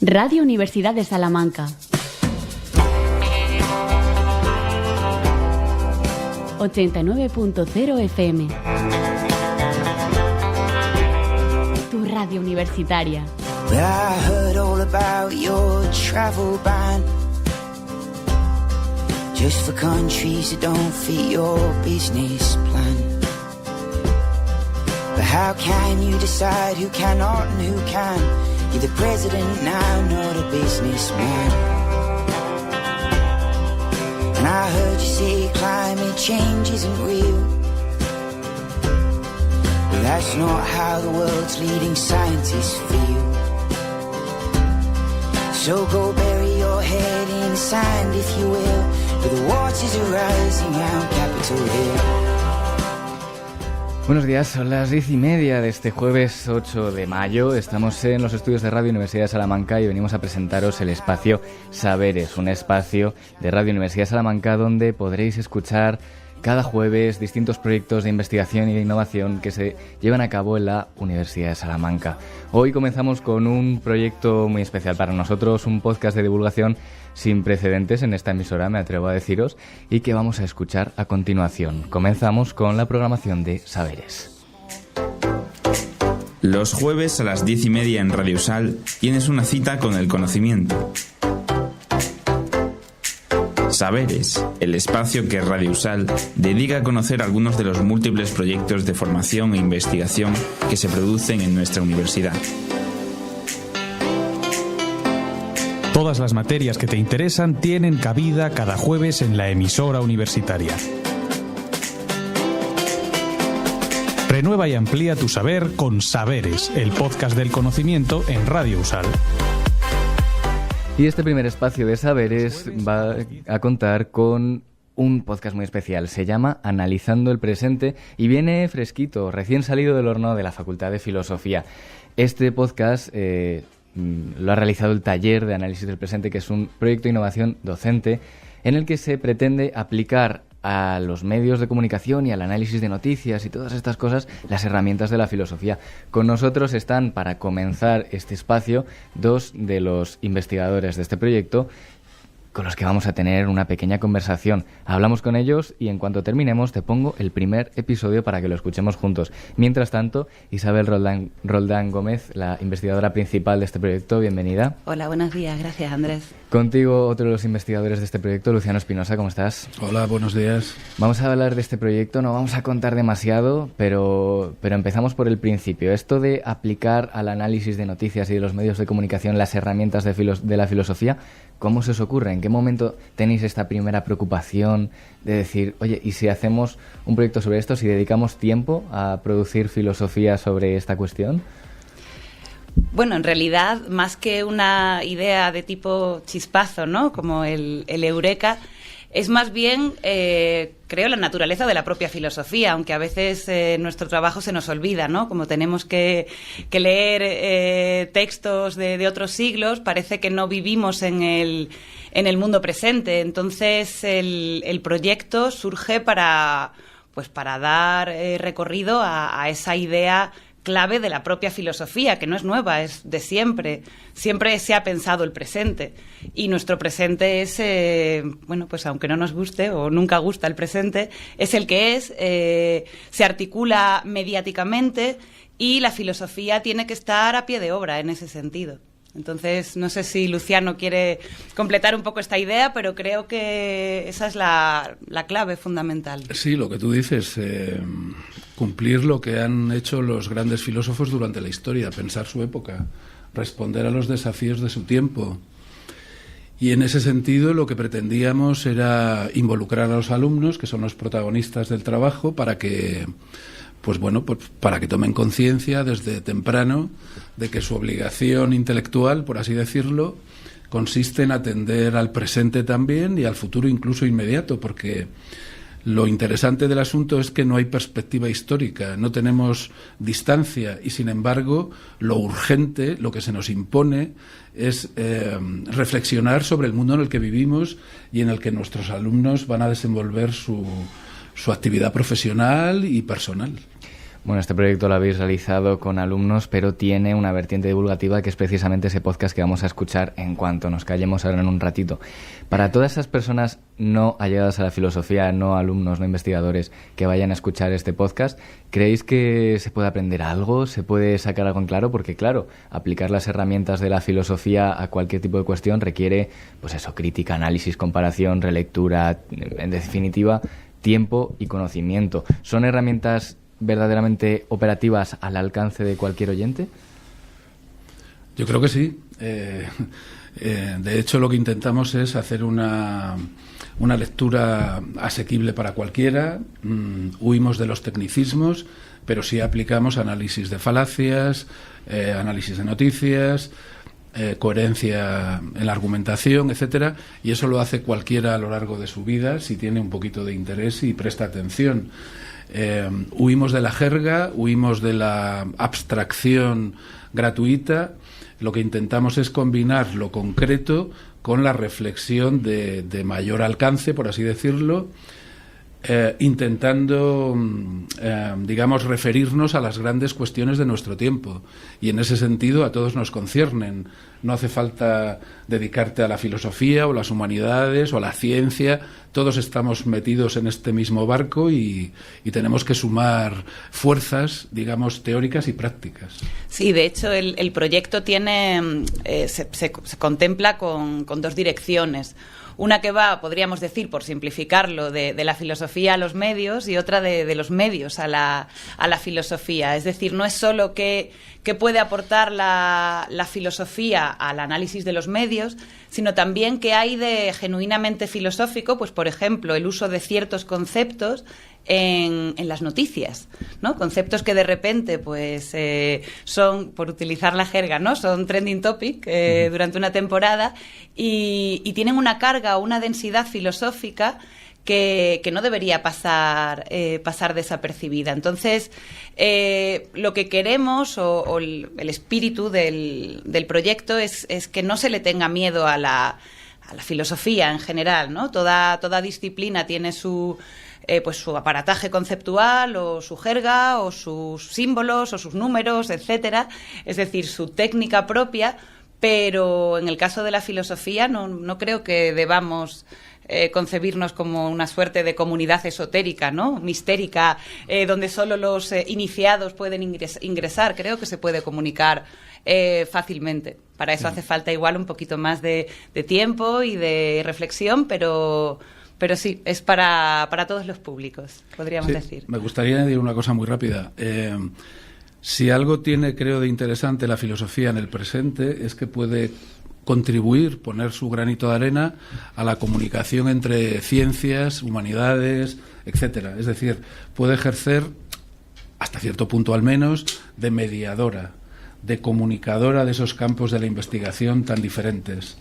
Radio Universidad de Salamanca. 89.0 FM. Tu radio universitaria. I heard all about your travel ban, just for countries that don't fit your business plan. But how can you decide who cannot and who can? You're the president now, not a businessman. And I heard you say climate change isn't real, but that's not how the world's leading scientists feel. So go bury your head in the sand if you will, for the waters are rising round Capitol Hill. Buenos días, son las 10:30 de este jueves 8 de mayo. Estamos en los estudios de Radio Universidad de Salamanca y venimos a presentaros el espacio Saberes, un espacio de Radio Universidad de Salamanca donde podréis escuchar cada jueves distintos proyectos de investigación y de innovación que se llevan a cabo en la Universidad de Salamanca. Hoy comenzamos con un proyecto muy especial para nosotros, un podcast de divulgación sin precedentes en esta emisora, me atrevo a deciros, y que vamos a escuchar a continuación. Comenzamos con la programación de Saberes. Los jueves a las 10:30 en Radio USAL tienes una cita con el conocimiento. Saberes, el espacio que Radio USAL dedica a conocer algunos de los múltiples proyectos de formación e investigación que se producen en nuestra universidad. Todas las materias que te interesan tienen cabida cada jueves en la emisora universitaria. Renueva y amplía tu saber con Saberes, el podcast del conocimiento en Radio USAL. Y este primer espacio de Saberes va a contar con un podcast muy especial. Se llama Analizando el Presente y viene fresquito, recién salido del horno de la Facultad de Filosofía. Este podcast lo ha realizado el Taller de Análisis del Presente, que es un proyecto de innovación docente en el que se pretende aplicar a los medios de comunicación y al análisis de noticias y todas estas cosas, las herramientas de la filosofía. Con nosotros están, para comenzar este espacio, dos de los investigadores de este proyecto con los que vamos a tener una pequeña conversación. Hablamos con ellos y en cuanto terminemos te pongo el primer episodio para que lo escuchemos juntos. Mientras tanto, Isabel Roldán Gómez, la investigadora principal de este proyecto, bienvenida. Hola, buenos días, gracias Andrés. Contigo, otro de los investigadores de este proyecto, Luciano Espinosa, ¿cómo estás? Hola, buenos días. Vamos a hablar de este proyecto, no vamos a contar demasiado, pero empezamos por el principio. Esto de aplicar al análisis de noticias y de los medios de comunicación las herramientas de la filosofía, ¿cómo se os ocurre? ¿En qué momento tenéis esta primera preocupación de decir, oye, ¿y si hacemos un proyecto sobre esto, si dedicamos tiempo a producir filosofía sobre esta cuestión? Bueno, en realidad, más que una idea de tipo chispazo, ¿no?, como el eureka, es más bien, creo, la naturaleza de la propia filosofía, aunque a veces nuestro trabajo se nos olvida, ¿no? Como tenemos que leer textos de otros siglos, parece que no vivimos en el mundo presente. Entonces, el proyecto surge para dar recorrido a esa idea clave de la propia filosofía, que no es nueva, es de siempre. Siempre se ha pensado el presente. Y nuestro presente es, pues aunque no nos guste o nunca gusta el presente, es el que es, se articula mediáticamente y la filosofía tiene que estar a pie de obra en ese sentido. Entonces, no sé si Luciano quiere completar un poco esta idea, pero creo que esa es la clave fundamental. Sí, lo que tú dices, cumplir lo que han hecho los grandes filósofos durante la historia, pensar su época, responder a los desafíos de su tiempo. Y en ese sentido lo que pretendíamos era involucrar a los alumnos, que son los protagonistas del trabajo, para que tomen conciencia desde temprano de que su obligación intelectual, por así decirlo, consiste en atender al presente también y al futuro incluso inmediato, porque lo interesante del asunto es que no hay perspectiva histórica, no tenemos distancia y, sin embargo, lo urgente, lo que se nos impone es reflexionar sobre el mundo en el que vivimos y en el que nuestros alumnos van a desenvolver su actividad profesional y personal. Bueno, este proyecto lo habéis realizado con alumnos, pero tiene una vertiente divulgativa que es precisamente ese podcast que vamos a escuchar en cuanto nos callemos ahora en un ratito. Para todas esas personas no allegadas a la filosofía, no alumnos, no investigadores, que vayan a escuchar este podcast, ¿creéis que se puede aprender algo? ¿Se puede sacar algo en claro? Porque, claro, aplicar las herramientas de la filosofía a cualquier tipo de cuestión requiere, pues eso, crítica, análisis, comparación, relectura, en definitiva, tiempo y conocimiento. ¿Son herramientas verdaderamente operativas al alcance de cualquier oyente? Yo creo que sí. De hecho, lo que intentamos es hacer una lectura asequible para cualquiera. Huimos de los tecnicismos, pero sí aplicamos análisis de falacias, análisis de noticias, coherencia en la argumentación, etcétera, y eso lo hace cualquiera a lo largo de su vida si tiene un poquito de interés y presta atención. Huimos de la jerga, huimos de la abstracción gratuita. Lo que intentamos es combinar lo concreto con la reflexión de mayor alcance, por así decirlo, intentando, digamos, referirnos a las grandes cuestiones de nuestro tiempo. Y en ese sentido a todos nos conciernen. No hace falta dedicarte a la filosofía o las humanidades o a la ciencia. Todos estamos metidos en este mismo barco y tenemos que sumar fuerzas, digamos, teóricas y prácticas. Sí, de hecho el proyecto tiene se contempla con dos direcciones. Una que va, podríamos decir, por simplificarlo, de la filosofía a los medios, y otra de los medios a la filosofía. Es decir, no es solo qué puede aportar la filosofía al análisis de los medios, sino también qué hay de genuinamente filosófico, pues por ejemplo, el uso de ciertos conceptos en las noticias, ¿no? Conceptos que de repente pues son, por utilizar la jerga, ¿no? Son trending topic durante una temporada y tienen una carga o una densidad filosófica que no debería pasar desapercibida. Entonces, lo que queremos o el espíritu del proyecto es que no se le tenga miedo a la filosofía en general, ¿no? Toda disciplina tiene su aparataje conceptual o su jerga o sus símbolos o sus números, etcétera, es decir, su técnica propia, pero en el caso de la filosofía no creo que debamos concebirnos como una suerte de comunidad esotérica, ¿no? Mistérica, donde solo los iniciados pueden ingresar. Creo que se puede comunicar fácilmente. Para eso hace falta igual un poquito más de tiempo y de reflexión, pero sí, es para todos los públicos, podríamos decir. Me gustaría añadir una cosa muy rápida. Si algo tiene, creo, de interesante la filosofía en el presente, es que puede contribuir, poner su granito de arena a la comunicación entre ciencias, humanidades, etcétera. Es decir, puede ejercer, hasta cierto punto al menos, de mediadora, de comunicadora de esos campos de la investigación tan diferentes.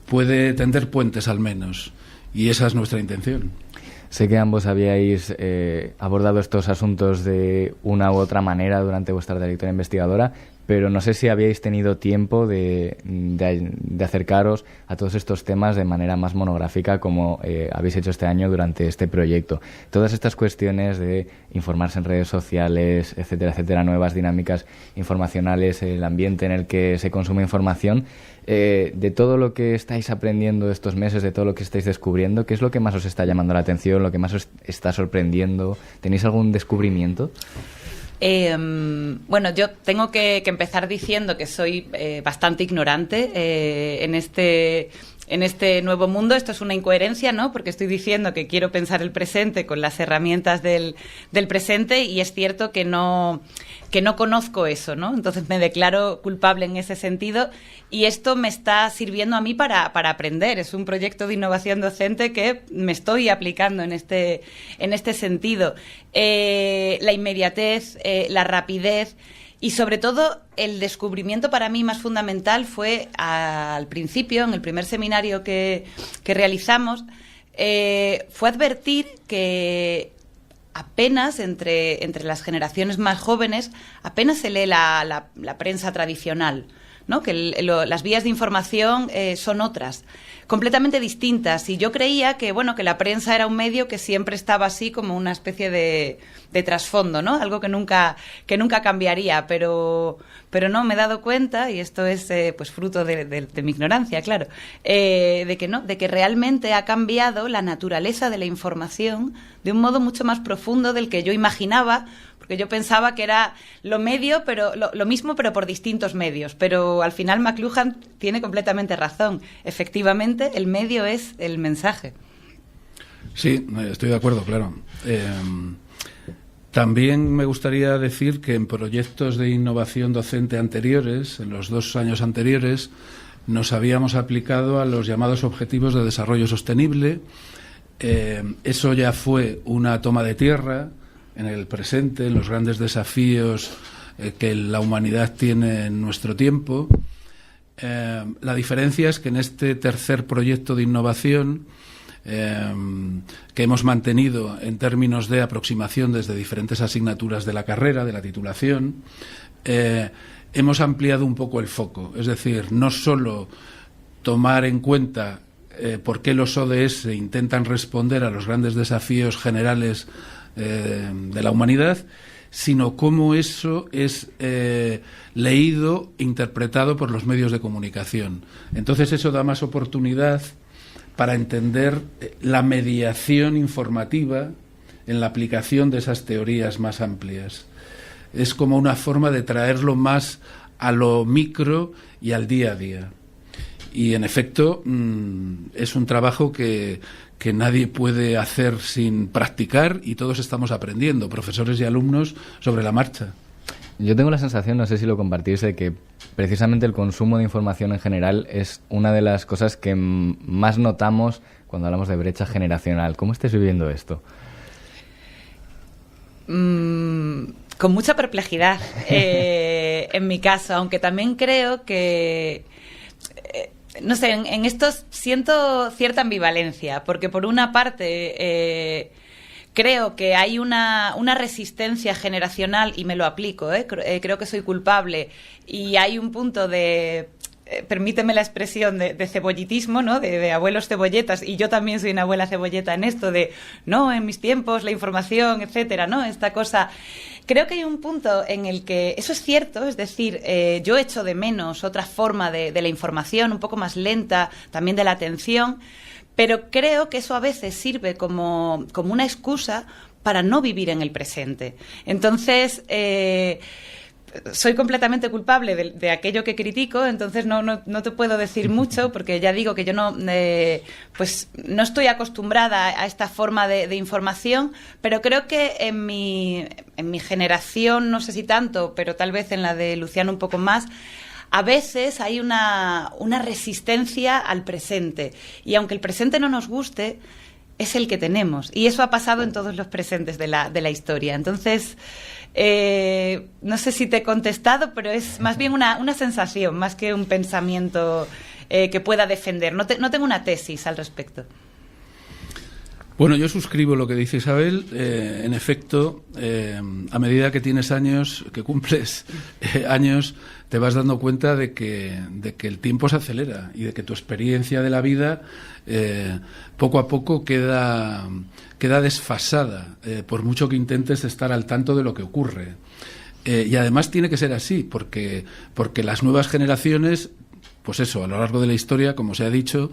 Puede tender puentes al menos. Y esa es nuestra intención. Sé que ambos habíais abordado estos asuntos de una u otra manera durante vuestra trayectoria investigadora, pero no sé si habíais tenido tiempo de acercaros a todos estos temas de manera más monográfica como habéis hecho este año durante este proyecto. Todas estas cuestiones de informarse en redes sociales, etcétera, etcétera, nuevas dinámicas informacionales, el ambiente en el que se consume información, de todo lo que estáis aprendiendo estos meses, de todo lo que estáis descubriendo, ¿qué es lo que más os está llamando la atención, lo que más os está sorprendiendo? ¿Tenéis algún descubrimiento? Bueno, yo tengo que empezar diciendo que soy bastante ignorante en este nuevo mundo. Esto es una incoherencia, ¿no? Porque estoy diciendo que quiero pensar el presente con las herramientas del presente y es cierto que no conozco eso, ¿no? Entonces me declaro culpable en ese sentido y esto me está sirviendo a mí para aprender. Es un proyecto de innovación docente que me estoy aplicando en este sentido. La inmediatez, la rapidez y sobre todo el descubrimiento para mí más fundamental fue al principio, en el primer seminario que realizamos, fue advertir que apenas entre las generaciones más jóvenes apenas se lee la prensa tradicional, ¿no? Que las vías de información son otras, completamente distintas. Y yo creía que, bueno, que la prensa era un medio que siempre estaba así como una especie de trasfondo, ¿no? Algo que nunca cambiaría, pero no, me he dado cuenta, y esto es pues fruto de mi ignorancia, claro, de que no, de que realmente ha cambiado la naturaleza de la información de un modo mucho más profundo del que yo imaginaba, porque yo pensaba que era lo mismo, pero por distintos medios. Pero al final McLuhan tiene completamente razón. Efectivamente, el medio es el mensaje. Sí, estoy de acuerdo, claro. También me gustaría decir que en proyectos de innovación docente anteriores, en los 2 años anteriores, nos habíamos aplicado a los llamados Objetivos de Desarrollo Sostenible. Eso ya fue una toma de tierra en el presente, en los grandes desafíos que la humanidad tiene en nuestro tiempo. La diferencia es que en este tercer proyecto de innovación que hemos mantenido en términos de aproximación desde diferentes asignaturas de la carrera, de la titulación, hemos ampliado un poco el foco. Es decir, no solo tomar en cuenta por qué los ODS intentan responder a los grandes desafíos generales de la humanidad, sino cómo eso es leído e interpretado por los medios de comunicación. Entonces eso da más oportunidad para entender la mediación informativa en la aplicación de esas teorías más amplias. Es como una forma de traerlo más a lo micro y al día a día. Y en efecto es un trabajo que nadie puede hacer sin practicar, y todos estamos aprendiendo, profesores y alumnos, sobre la marcha. Yo tengo la sensación, no sé si lo compartís, de que precisamente el consumo de información en general es una de las cosas que más notamos cuando hablamos de brecha generacional. ¿Cómo estáis viviendo esto? Con mucha perplejidad, en mi caso, aunque también creo que... no sé, en esto siento cierta ambivalencia, porque por una parte creo que hay una resistencia generacional, y me lo aplico, creo que soy culpable, y hay un punto de, permíteme la expresión, de cebollitismo, ¿no? De abuelos cebolletas, y yo también soy una abuela cebolleta en esto de, no, en mis tiempos, la información, etcétera, ¿no? Esta cosa... Creo que hay un punto en el que eso es cierto, es decir, yo echo de menos otra forma de la información, un poco más lenta, también de la atención, pero creo que eso a veces sirve como una excusa para no vivir en el presente. Entonces, soy completamente culpable de aquello que critico, entonces no te puedo decir mucho, porque ya digo que yo no estoy acostumbrada a esta forma de información, pero creo que en mi generación, no sé si tanto, pero tal vez en la de Luciano un poco más, a veces hay una resistencia al presente, y aunque el presente no nos guste, es el que tenemos, y eso ha pasado en todos los presentes de la historia. Entonces, no sé si te he contestado, pero es más bien una sensación, más que un pensamiento que pueda defender. No tengo una tesis al respecto. Bueno, yo suscribo lo que dice Isabel. En efecto, a medida que tienes años, que cumples años, te vas dando cuenta de que el tiempo se acelera, y de que tu experiencia de la vida poco a poco queda desfasada, por mucho que intentes estar al tanto de lo que ocurre. Y además tiene que ser así, porque las nuevas generaciones, pues eso, a lo largo de la historia, como se ha dicho,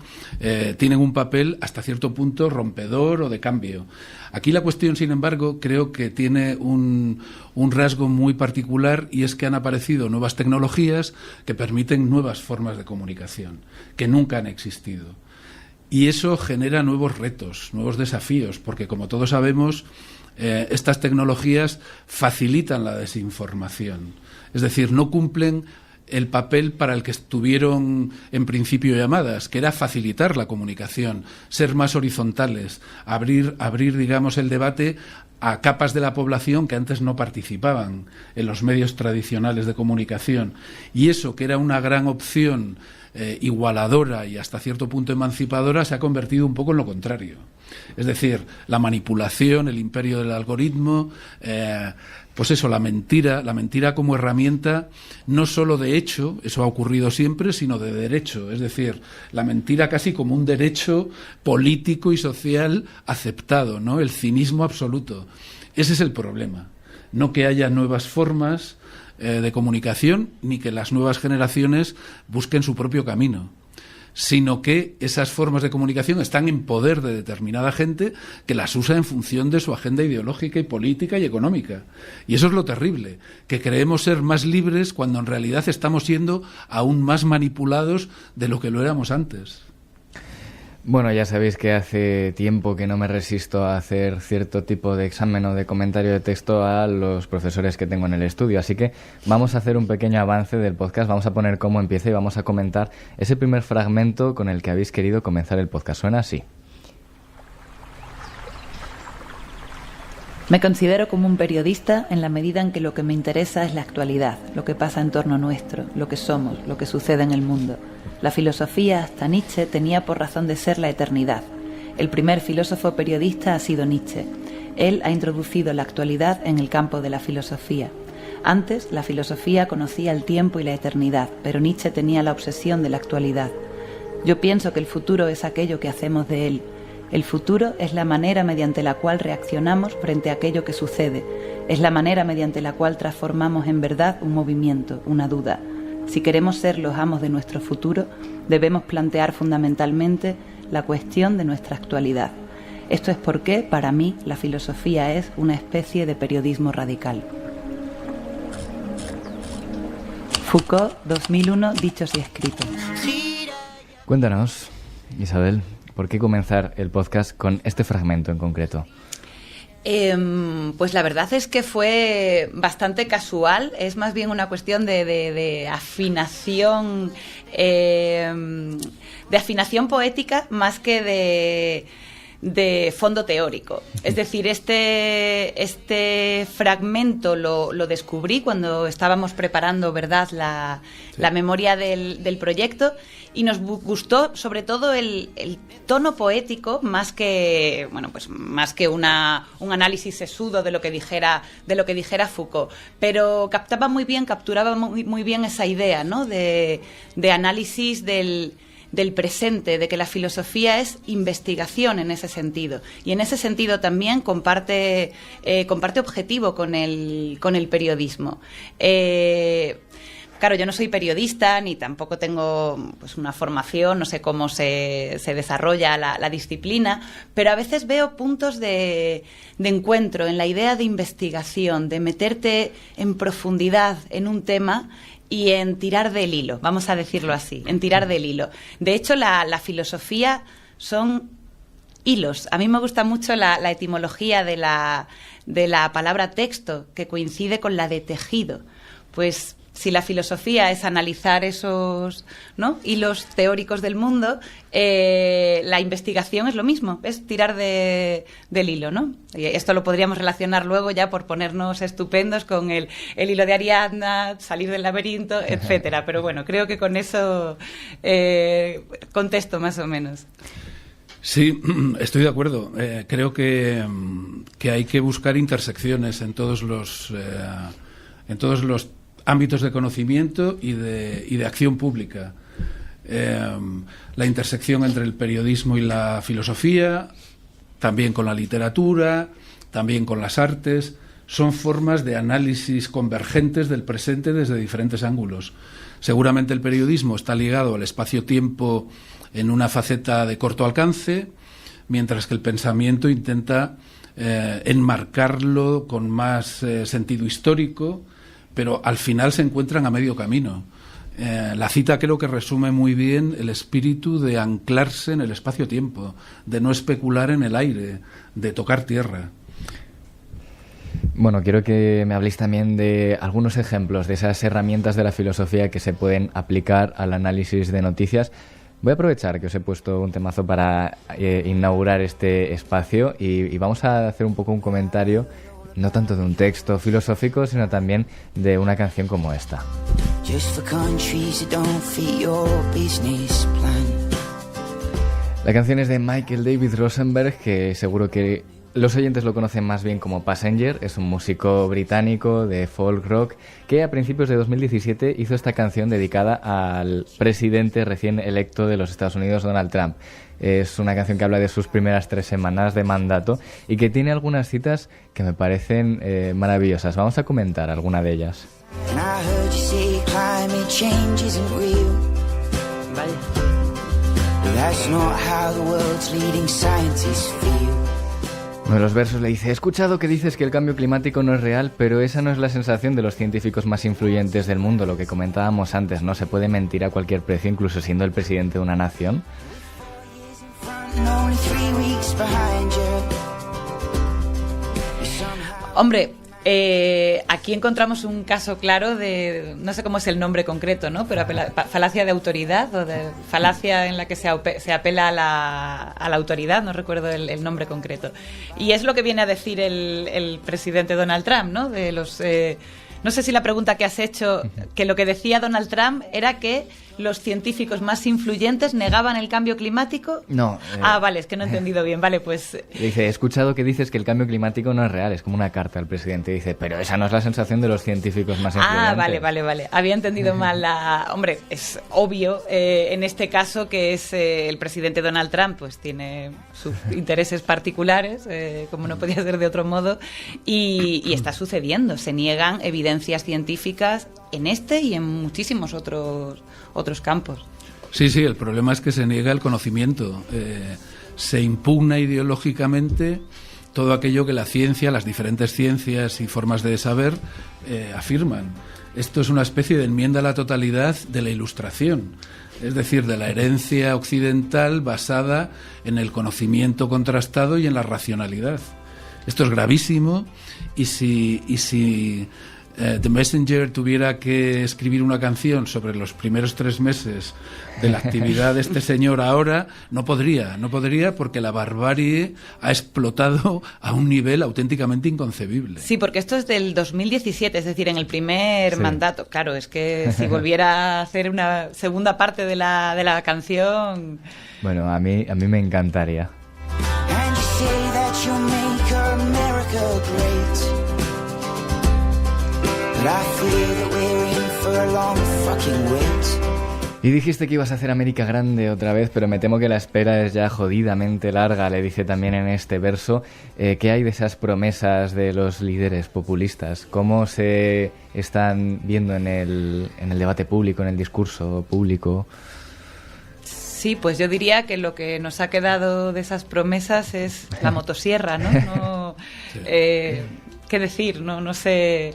tienen un papel hasta cierto punto rompedor o de cambio. Aquí la cuestión, sin embargo, creo que tiene un rasgo muy particular, y es que han aparecido nuevas tecnologías que permiten nuevas formas de comunicación que nunca han existido. Y eso genera nuevos retos, nuevos desafíos, porque como todos sabemos, estas tecnologías facilitan la desinformación. Es decir, no cumplen el papel para el que estuvieron en principio llamadas, que era facilitar la comunicación, ser más horizontales, abrir, digamos, el debate a capas de la población que antes no participaban en los medios tradicionales de comunicación. Y eso, que era una gran opción igualadora y hasta cierto punto emancipadora, se ha convertido un poco en lo contrario. Es decir, la manipulación, el imperio del algoritmo, pues eso, la mentira como herramienta no solo de hecho, eso ha ocurrido siempre, sino de derecho. Es decir, la mentira casi como un derecho político y social aceptado, ¿no? El cinismo absoluto. Ese es el problema. No que haya nuevas formas de comunicación, ni que las nuevas generaciones busquen su propio camino, sino que esas formas de comunicación están en poder de determinada gente que las usa en función de su agenda ideológica y política y económica. Y eso es lo terrible, que creemos ser más libres cuando en realidad estamos siendo aún más manipulados de lo que lo éramos antes. Bueno, ya sabéis que hace tiempo que no me resisto a hacer cierto tipo de examen o de comentario de texto a los profesores que tengo en el estudio, así que vamos a hacer un pequeño avance del podcast, vamos a poner cómo empieza y vamos a comentar ese primer fragmento con el que habéis querido comenzar el podcast. Suena así. Me considero como un periodista en la medida en que lo que me interesa es la actualidad, lo que pasa en torno nuestro, lo que somos, lo que sucede en el mundo. La filosofía, hasta Nietzsche, tenía por razón de ser la eternidad. El primer filósofo periodista ha sido Nietzsche. Él ha introducido la actualidad en el campo de la filosofía. Antes, la filosofía conocía el tiempo y la eternidad, pero Nietzsche tenía la obsesión de la actualidad. Yo pienso que el futuro es aquello que hacemos de él. El futuro es la manera mediante la cual reaccionamos frente a aquello que sucede. Es la manera mediante la cual transformamos en verdad un movimiento, una duda. Si queremos ser los amos de nuestro futuro, debemos plantear fundamentalmente la cuestión de nuestra actualidad. Esto es porque, para mí, la filosofía es una especie de periodismo radical. Foucault, 2001, dichos y escritos. Cuéntanos, Isabel, ¿por qué comenzar el podcast con este fragmento en concreto? Pues la verdad es que fue bastante casual, es más bien una cuestión de afinación, de afinación poética más que de fondo teórico. Es decir, este fragmento lo descubrí cuando estábamos preparando, ¿verdad?, la memoria del proyecto, y nos gustó sobre todo el tono poético más que, bueno, pues más que un análisis sesudo de lo que dijera Foucault, pero capturaba muy bien esa idea, ¿no?, de análisis del presente, de que la filosofía es investigación en ese sentido, y en ese sentido también comparte objetivo con el periodismo. Claro, yo no soy periodista ni tampoco tengo pues una formación, no sé cómo se desarrolla la disciplina, pero a veces veo puntos de encuentro en la idea de investigación, de meterte en profundidad en un tema y en tirar del hilo, vamos a decirlo así, en tirar del hilo. De hecho, la filosofía son hilos. A mí me gusta mucho la etimología de la palabra texto, que coincide con la de tejido. Pues si la filosofía es analizar esos, ¿no?, hilos teóricos del mundo, la investigación es lo mismo, es tirar del hilo, ¿no? Y esto lo podríamos relacionar luego ya, por ponernos estupendos, con el hilo de Ariadna, salir del laberinto, etcétera. Pero bueno, creo que con eso contesto más o menos. Sí, estoy de acuerdo. Creo que hay que buscar intersecciones en todos los ámbitos de conocimiento y de acción pública. La intersección entre el periodismo y la filosofía, también con la literatura, también con las artes, son formas de análisis convergentes del presente desde diferentes ángulos. Seguramente el periodismo está ligado al espacio-tiempo en una faceta de corto alcance, mientras que el pensamiento intenta enmarcarlo con más sentido histórico, pero al final se encuentran a medio camino. La cita creo que resume muy bien el espíritu de anclarse en el espacio-tiempo, de no especular en el aire, de tocar tierra. Bueno, quiero que me habléis también de algunos ejemplos de esas herramientas de la filosofía que se pueden aplicar al análisis de noticias. Voy a aprovechar que os he puesto un temazo para inaugurar este espacio y vamos a hacer un poco un comentario, no tanto de un texto filosófico, sino también de una canción como esta. La canción es de Michael David Rosenberg, que seguro que los oyentes lo conocen más bien como Passenger. Es un músico británico de folk rock que a principios de 2017 hizo esta canción dedicada al presidente recién electo de los Estados Unidos, Donald Trump. Es una canción que habla de sus primeras 3 semanas de mandato y que tiene algunas citas que me parecen maravillosas. Vamos a comentar alguna de ellas. Uno de los versos le dice: he escuchado que dices que el cambio climático no es real, pero esa no es la sensación de los científicos más influyentes del mundo. Lo que comentábamos antes, ¿no? Se puede mentir a cualquier precio, incluso siendo el presidente de una nación. Hombre, aquí encontramos un caso claro de, no sé cómo es el nombre concreto, ¿no? Pero falacia de autoridad, o de falacia en la que se apela a la autoridad, no recuerdo el nombre concreto. Y es lo que viene a decir el presidente Donald Trump, ¿no? De los... no sé si la pregunta que has hecho, que lo que decía Donald Trump era que los científicos más influyentes negaban el cambio climático. No. Vale, es que no he entendido bien. Vale, pues... Dice: he escuchado que dices que el cambio climático no es real. Es como una carta al presidente. Dice: pero esa no es la sensación de los científicos más influyentes. Vale. Había entendido mal la... Hombre, es obvio en este caso que es el presidente Donald Trump, pues tiene sus intereses particulares, como no podía ser de otro modo, y está sucediendo. Se niegan evidencias científicas en este y en muchísimos otros campos. Sí, el problema es que se niega el conocimiento. Se impugna ideológicamente todo aquello que la ciencia, las diferentes ciencias y formas de saber afirman. Esto es una especie de enmienda a la totalidad de la Ilustración, es decir, de la herencia occidental basada en el conocimiento contrastado y en la racionalidad. Esto es gravísimo, y si The Messenger tuviera que escribir una canción sobre los primeros 3 meses de la actividad de este señor ahora, no podría, porque la barbarie ha explotado a un nivel auténticamente inconcebible. Sí, porque esto es del 2017, es decir, en el primer mandato. Claro, es que si volviera a hacer una segunda parte de la canción... Bueno, a mí me encantaría. And you say that you'll make America great. Y dijiste que ibas a hacer América grande otra vez, pero me temo que la espera es ya jodidamente larga. Le dice también en este verso. ¿Qué hay de esas promesas de los líderes populistas? ¿Cómo se están viendo en el debate público, en el discurso público? Sí, pues yo diría que lo que nos ha quedado de esas promesas es la motosierra, ¿no? ¿Qué decir? No sé...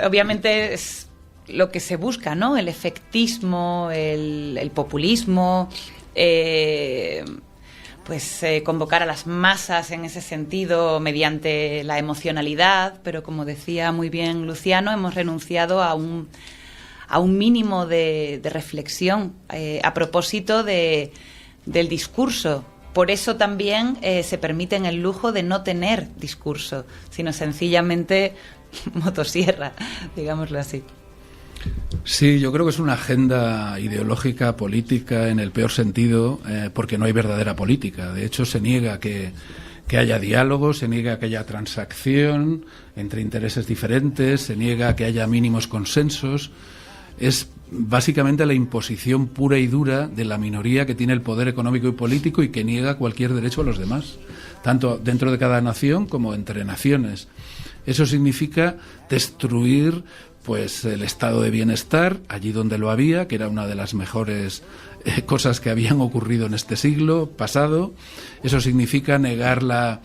Obviamente es lo que se busca, ¿no? El efectismo, el populismo, convocar a las masas en ese sentido mediante la emocionalidad, pero como decía muy bien Luciano, hemos renunciado a un mínimo de reflexión a propósito del discurso. Por eso también se permiten el lujo de no tener discurso, sino sencillamente motosierra, digámoslo así. Sí, yo creo que es una agenda ideológica, política, en el peor sentido, porque no hay verdadera política. De hecho, se niega que haya diálogo, se niega que haya transacción entre intereses diferentes, se niega que haya mínimos consensos. Es básicamente la imposición pura y dura de la minoría que tiene el poder económico y político y que niega cualquier derecho a los demás, tanto dentro de cada nación como entre naciones. Eso significa destruir pues el estado de bienestar allí donde lo había, que era una de las mejores cosas que habían ocurrido en este siglo pasado. Eso significa negar la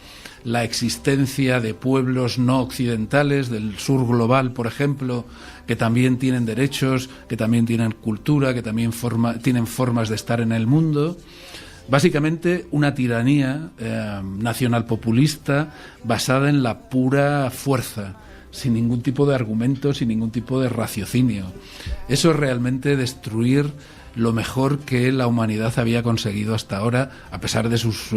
existencia de pueblos no occidentales, del sur global, por ejemplo, que también tienen derechos, que también tienen cultura, que también tienen formas de estar en el mundo. Básicamente una tiranía nacional populista basada en la pura fuerza, sin ningún tipo de argumento, sin ningún tipo de raciocinio. Eso es realmente destruir lo mejor que la humanidad había conseguido hasta ahora, a pesar de sus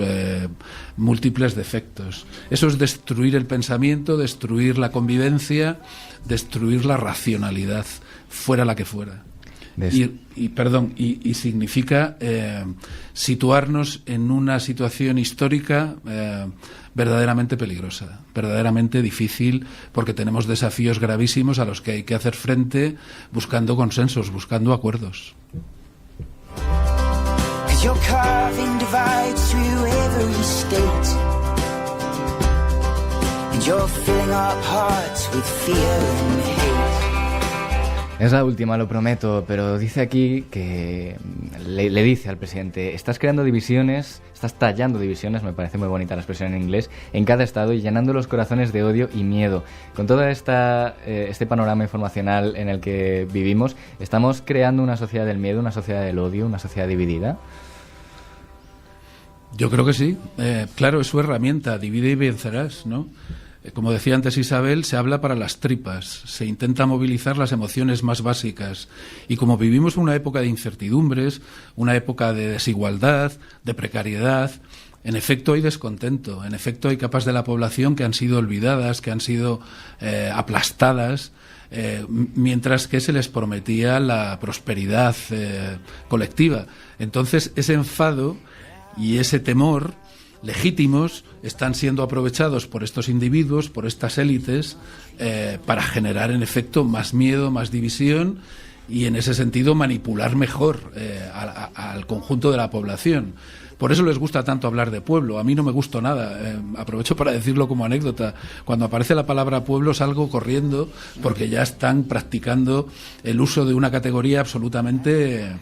múltiples defectos. Eso es destruir el pensamiento, destruir la convivencia, destruir la racionalidad, fuera la que fuera. Y significa situarnos en una situación histórica verdaderamente peligrosa, verdaderamente difícil, porque tenemos desafíos gravísimos a los que hay que hacer frente buscando consensos, buscando acuerdos. You're carving divides through every state, and you're filling up hearts with fear and hate. Es la última, lo prometo, pero dice aquí que le dice al presidente: estás creando divisiones, estás tallando divisiones, me parece muy bonita la expresión en inglés, en cada estado y llenando los corazones de odio y miedo. Con todo este panorama informacional en el que vivimos, ¿estamos creando una sociedad del miedo, una sociedad del odio, una sociedad dividida? Yo creo que sí. Claro, es su herramienta, divide y vencerás, ¿no? Como decía antes Isabel, se habla para las tripas, se intenta movilizar las emociones más básicas. Y como vivimos una época de incertidumbres, una época de desigualdad, de precariedad, en efecto hay descontento, en efecto hay capas de la población que han sido olvidadas, que han sido aplastadas, mientras que se les prometía la prosperidad colectiva. Entonces, ese enfado y ese temor legítimos están siendo aprovechados por estos individuos, por estas élites, para generar en efecto más miedo, más división y en ese sentido manipular mejor al conjunto de la población. Por eso les gusta tanto hablar de pueblo. A mí no me gustó nada. Aprovecho para decirlo como anécdota. Cuando aparece la palabra pueblo salgo corriendo porque ya están practicando el uso de una categoría absolutamente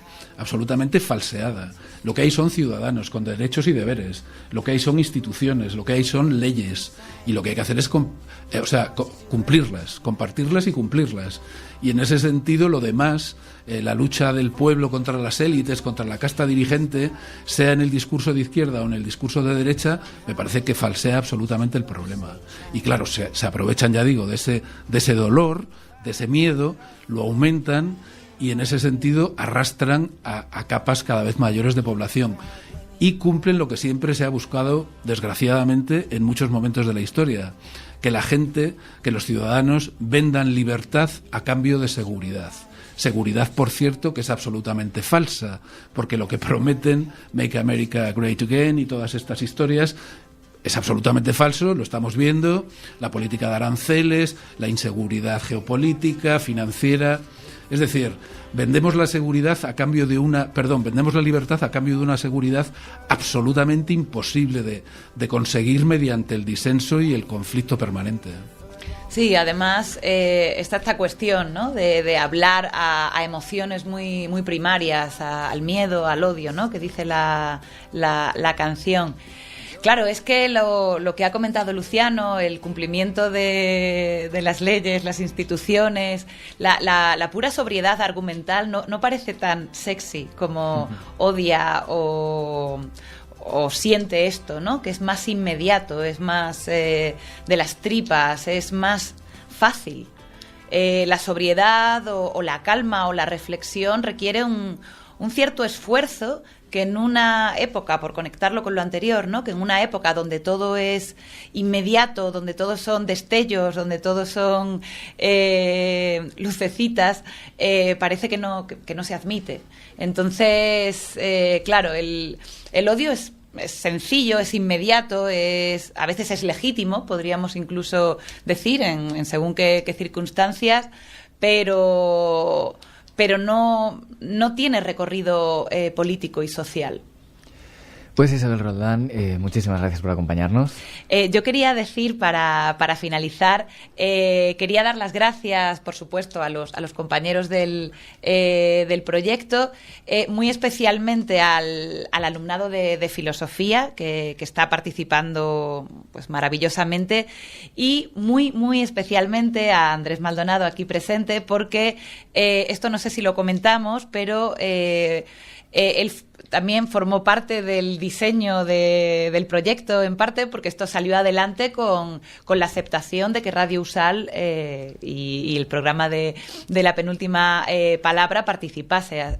falseada. Lo que hay son ciudadanos con derechos y deberes. Lo que hay son instituciones. Lo que hay son leyes. Y lo que hay que hacer es cumplirlas, compartirlas y cumplirlas. Y en ese sentido lo demás, la lucha del pueblo contra las élites, contra la casta dirigente, sea en el discurso de izquierda o en el discurso de derecha, me parece que falsea absolutamente el problema. Y claro, se aprovechan, ya digo, de ese dolor, de ese miedo, lo aumentan y en ese sentido arrastran a capas cada vez mayores de población. Y cumplen lo que siempre se ha buscado, desgraciadamente, en muchos momentos de la historia: que la gente, que los ciudadanos vendan libertad a cambio de seguridad. Seguridad, por cierto, que es absolutamente falsa, porque lo que prometen, Make America Great Again y todas estas historias, es absolutamente falso, lo estamos viendo, la política de aranceles, la inseguridad geopolítica, financiera. Es decir, vendemos la libertad a cambio de una seguridad absolutamente imposible de conseguir mediante el disenso y el conflicto permanente. Sí, además está esta cuestión, ¿no?, de hablar a emociones muy, muy primarias, al miedo, al odio, ¿no?, que dice la canción. Claro, es que lo que ha comentado Luciano, el cumplimiento de las leyes, las instituciones, la pura sobriedad argumental no parece tan sexy como odia o siente esto, ¿no? Que es más inmediato, es más de las tripas, es más fácil. La sobriedad o la calma o la reflexión requiere un cierto esfuerzo que en una época, por conectarlo con lo anterior, ¿no?, que en una época donde todo es inmediato, donde todos son destellos, donde todos son lucecitas, parece que no se admite. Entonces, claro, el odio es sencillo, es inmediato, a veces es legítimo, podríamos incluso decir, en según qué circunstancias, pero no tiene recorrido político y social. Pues Isabel Roldán, muchísimas gracias por acompañarnos. Yo quería decir, para finalizar, quería dar las gracias, por supuesto, a los compañeros del proyecto, muy especialmente al alumnado de filosofía, que está participando pues maravillosamente, y muy, muy especialmente a Andrés Maldonado, aquí presente, porque esto no sé si lo comentamos, pero él también formó parte del diseño del proyecto, en parte porque esto salió adelante con la aceptación de que Radio Usal y el programa de la penúltima palabra participase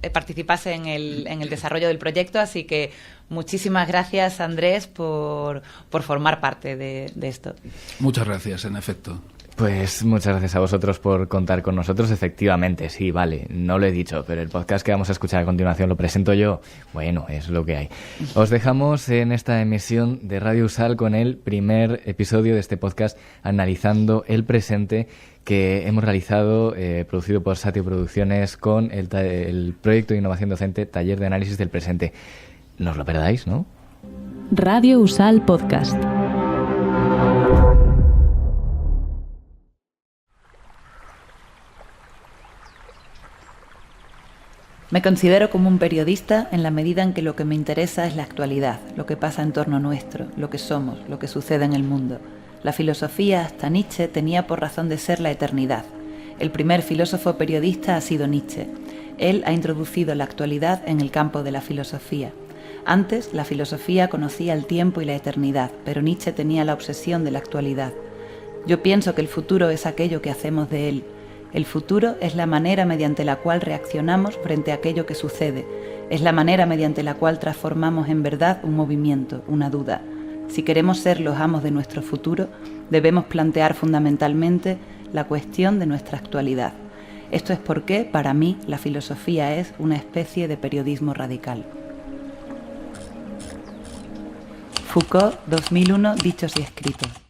en el desarrollo del proyecto. Así que muchísimas gracias, Andrés, por formar parte de esto. Muchas gracias, en efecto. Pues muchas gracias a vosotros por contar con nosotros. Efectivamente, sí, vale, no lo he dicho, pero el podcast que vamos a escuchar a continuación lo presento yo. Bueno, es lo que hay. Os dejamos en esta emisión de Radio Usal con el primer episodio de este podcast analizando el presente que hemos realizado, producido por Satio Producciones con el proyecto de innovación docente Taller de Análisis del Presente. No os lo perdáis, ¿no? Radio Usal Podcast. Me considero como un periodista en la medida en que lo que me interesa es la actualidad, lo que pasa en torno nuestro, lo que somos, lo que sucede en el mundo. La filosofía, hasta Nietzsche, tenía por razón de ser la eternidad. El primer filósofo periodista ha sido Nietzsche. Él ha introducido la actualidad en el campo de la filosofía. Antes, la filosofía conocía el tiempo y la eternidad, pero Nietzsche tenía la obsesión de la actualidad. Yo pienso que el futuro es aquello que hacemos de él. El futuro es la manera mediante la cual reaccionamos frente a aquello que sucede. Es la manera mediante la cual transformamos en verdad un movimiento, una duda. Si queremos ser los amos de nuestro futuro, debemos plantear fundamentalmente la cuestión de nuestra actualidad. Esto es porque, para mí, la filosofía es una especie de periodismo radical. Foucault, 2001, Dichos y Escritos.